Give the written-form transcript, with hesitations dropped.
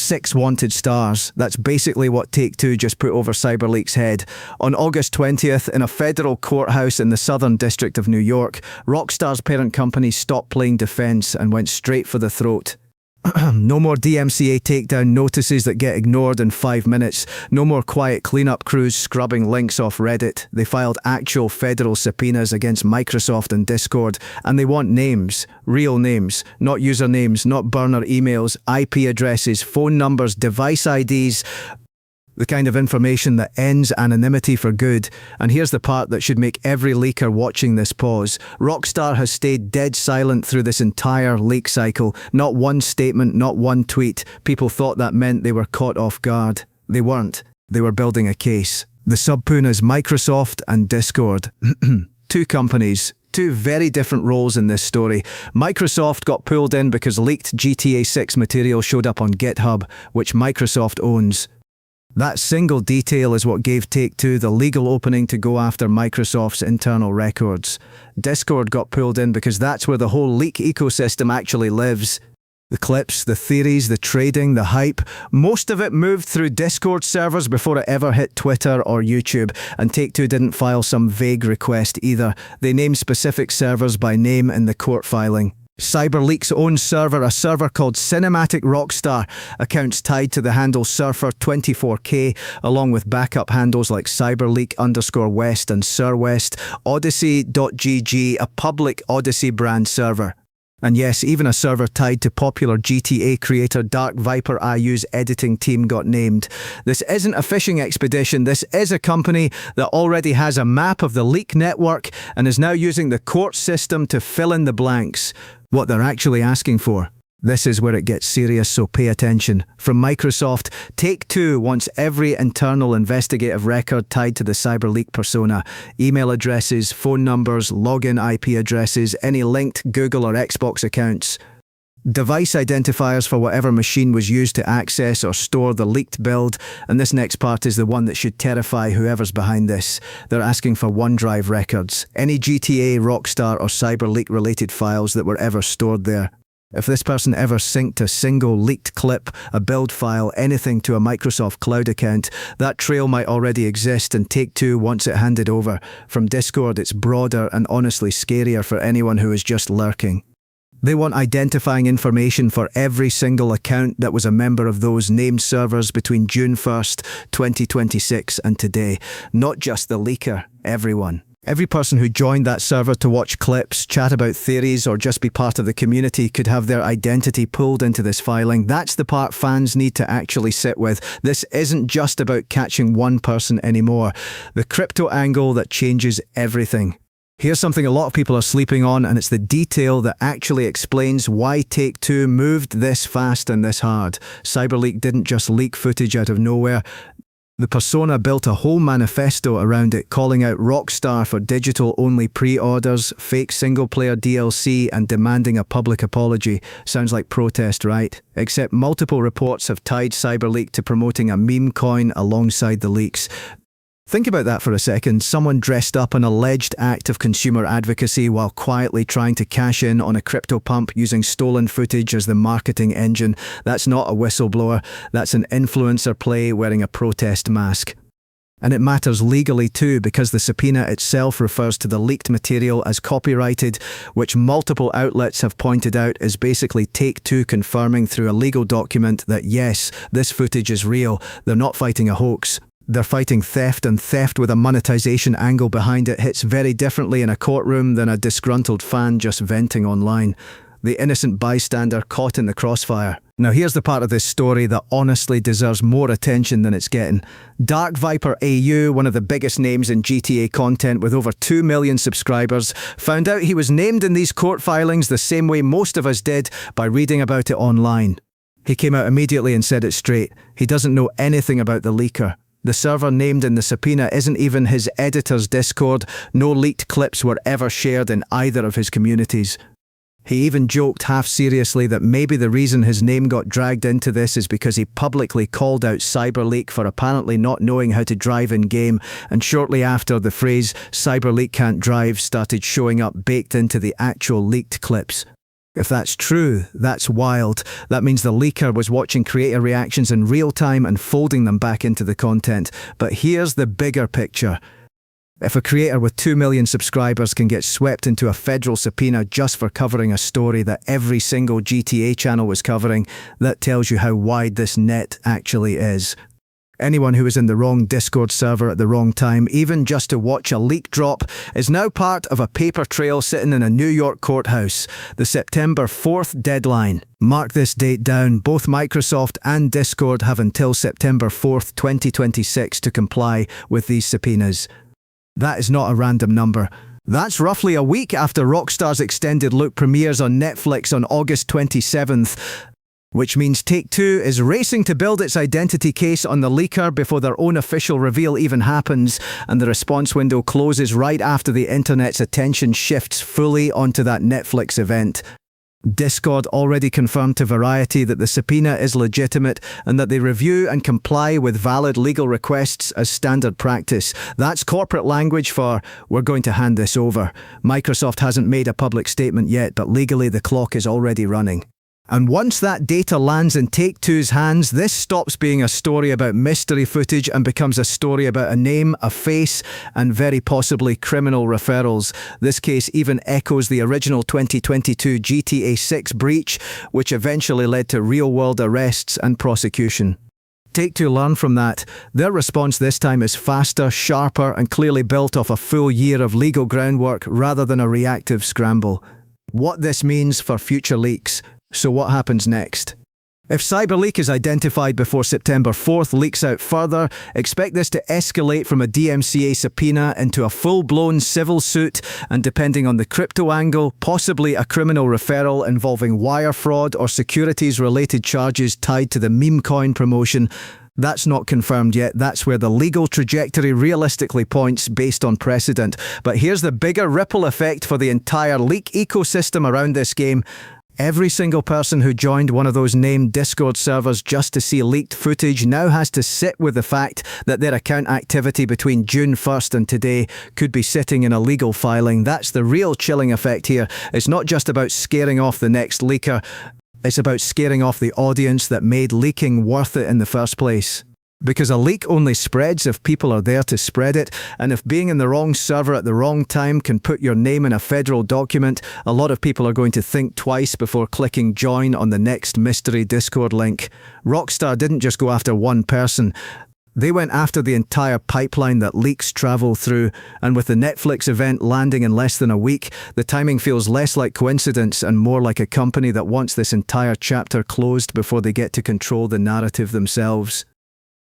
6 wanted stars. That's basically what Take-Two just put over Cyberleek's head. On August 20th, in a federal courthouse in the Southern District of New York, Rockstar's parent company stopped playing defense and went straight for the throat. No more DMCA takedown notices that get ignored in 5 minutes. No more quiet cleanup crews scrubbing links off Reddit. They filed actual federal subpoenas against Microsoft and Discord, and they want names. Real names. Not usernames, not burner emails, IP addresses, phone numbers, device IDs. The kind of information that ends anonymity for good. And here's the part that should make every leaker watching this pause. Rockstar has stayed dead silent through this entire leak cycle. Not one statement, not one tweet. People thought that meant they were caught off guard. They weren't. They were building a case. The subpoenas Microsoft and Discord. Two companies. Two very different roles in this story. Microsoft got pulled in because leaked GTA 6 material showed up on GitHub, which Microsoft owns. That single detail is what gave Take-Two the legal opening to go after Microsoft's internal records. Discord got pulled in because that's where the whole leak ecosystem actually lives. The clips, the theories, the trading, the hype, most of it moved through Discord servers before it ever hit Twitter or YouTube, and Take-Two didn't file some vague request either. They named specific servers by name in the court filing. Cyberleek's own server, a server called Cinematic Rockstar, accounts tied to the handle Surfer24K, along with backup handles like Cyberleek_West and SirWest, Odyssey.gg, a public Odyssey brand server. And yes, even a server tied to popular GTA creator DarkViperAU's editing team got named. This isn't a fishing expedition, this is a company that already has a map of the leak network and is now using the court system to fill in the blanks. What they're actually asking for. This is where it gets serious, so pay attention. From Microsoft, Take-Two wants every internal investigative record tied to the Cyberleek persona. Email addresses, phone numbers, login IP addresses, any linked Google or Xbox accounts. Device identifiers for whatever machine was used to access or store the leaked build, and this next part is the one that should terrify whoever's behind this. They're asking for OneDrive records, any GTA, Rockstar or Cyberleek related files that were ever stored there. If this person ever synced a single leaked clip, a build file, anything to a Microsoft Cloud account, that trail might already exist and Take-Two wants it handed over. From Discord, it's broader and honestly scarier for anyone who is just lurking. They want identifying information for every single account that was a member of those named servers between June 1st, 2026 and today. Not just the leaker, everyone. Every person who joined that server to watch clips, chat about theories, or just be part of the community could have their identity pulled into this filing. That's the part fans need to actually sit with. This isn't just about catching one person anymore. The crypto angle that changes everything. Here's something a lot of people are sleeping on, and it's the detail that actually explains why Take-Two moved this fast and this hard. Cyberleek didn't just leak footage out of nowhere. The persona built a whole manifesto around it, calling out Rockstar for digital-only pre-orders, fake single-player DLC, and demanding a public apology. Sounds like protest, right? Except multiple reports have tied Cyberleek to promoting a meme coin alongside the leaks. Think about that for a second. Someone dressed up an alleged act of consumer advocacy while quietly trying to cash in on a crypto pump using stolen footage as the marketing engine. That's not a whistleblower. That's an influencer play wearing a protest mask. And it matters legally too, because the subpoena itself refers to the leaked material as copyrighted, which multiple outlets have pointed out is basically Take-Two confirming through a legal document that yes, this footage is real. They're not fighting a hoax. They're fighting theft, and theft with a monetization angle behind it hits very differently in a courtroom than a disgruntled fan just venting online. The innocent bystander caught in the crossfire. Now here's the part of this story that honestly deserves more attention than it's getting. DarkViperAU, one of the biggest names in GTA content with over 2 million subscribers, found out he was named in these court filings the same way most of us did, by reading about it online. He came out immediately and said it straight. He doesn't know anything about the leaker. The server named in the subpoena isn't even his editor's Discord. No leaked clips were ever shared in either of his communities. He even joked half seriously that maybe the reason his name got dragged into this is because he publicly called out Cyberleek for apparently not knowing how to drive in-game, and shortly after, the phrase "Cyberleek can't drive" started showing up baked into the actual leaked clips. If that's true, that's wild. That means the leaker was watching creator reactions in real time and folding them back into the content. But here's the bigger picture. If a creator with 2 million subscribers can get swept into a federal subpoena just for covering a story that every single GTA channel was covering, that tells you how wide this net actually is. Anyone who was in the wrong Discord server at the wrong time, even just to watch a leak drop, is now part of a paper trail sitting in a New York courthouse. The September 4th deadline. Mark this date down. Both Microsoft and Discord have until September 4th, 2026 to comply with these subpoenas. That is not a random number. That's roughly a week after Rockstar's extended look premieres on Netflix on August 27th. Which means Take-Two is racing to build its identity case on the leaker before their own official reveal even happens, and the response window closes right after the internet's attention shifts fully onto that Netflix event. Discord already confirmed to Variety that the subpoena is legitimate and that they review and comply with valid legal requests as standard practice. That's corporate language for, we're going to hand this over. Microsoft hasn't made a public statement yet, but legally the clock is already running. And once that data lands in Take-Two's hands, this stops being a story about mystery footage and becomes a story about a name, a face, and very possibly criminal referrals. This case even echoes the original 2022 GTA 6 breach, which eventually led to real-world arrests and prosecution. Take-Two learned from that. Their response this time is faster, sharper, and clearly built off a full year of legal groundwork rather than a reactive scramble. What this means for future leaks. So what happens next? If Cyberleek is identified before September 4th leaks out further, expect this to escalate from a DMCA subpoena into a full-blown civil suit and, depending on the crypto angle, possibly a criminal referral involving wire fraud or securities-related charges tied to the meme coin promotion. That's not confirmed yet. That's where the legal trajectory realistically points based on precedent. But here's the bigger ripple effect for the entire leak ecosystem around this game. Every single person who joined one of those named Discord servers just to see leaked footage now has to sit with the fact that their account activity between June 1st and today could be sitting in a legal filing. That's the real chilling effect here. It's not just about scaring off the next leaker. It's about scaring off the audience that made leaking worth it in the first place. Because a leak only spreads if people are there to spread it, and if being in the wrong server at the wrong time can put your name in a federal document, a lot of people are going to think twice before clicking join on the next mystery Discord link. Rockstar didn't just go after one person. They went after the entire pipeline that leaks travel through, and with the Netflix event landing in less than a week, the timing feels less like coincidence and more like a company that wants this entire chapter closed before they get to control the narrative themselves.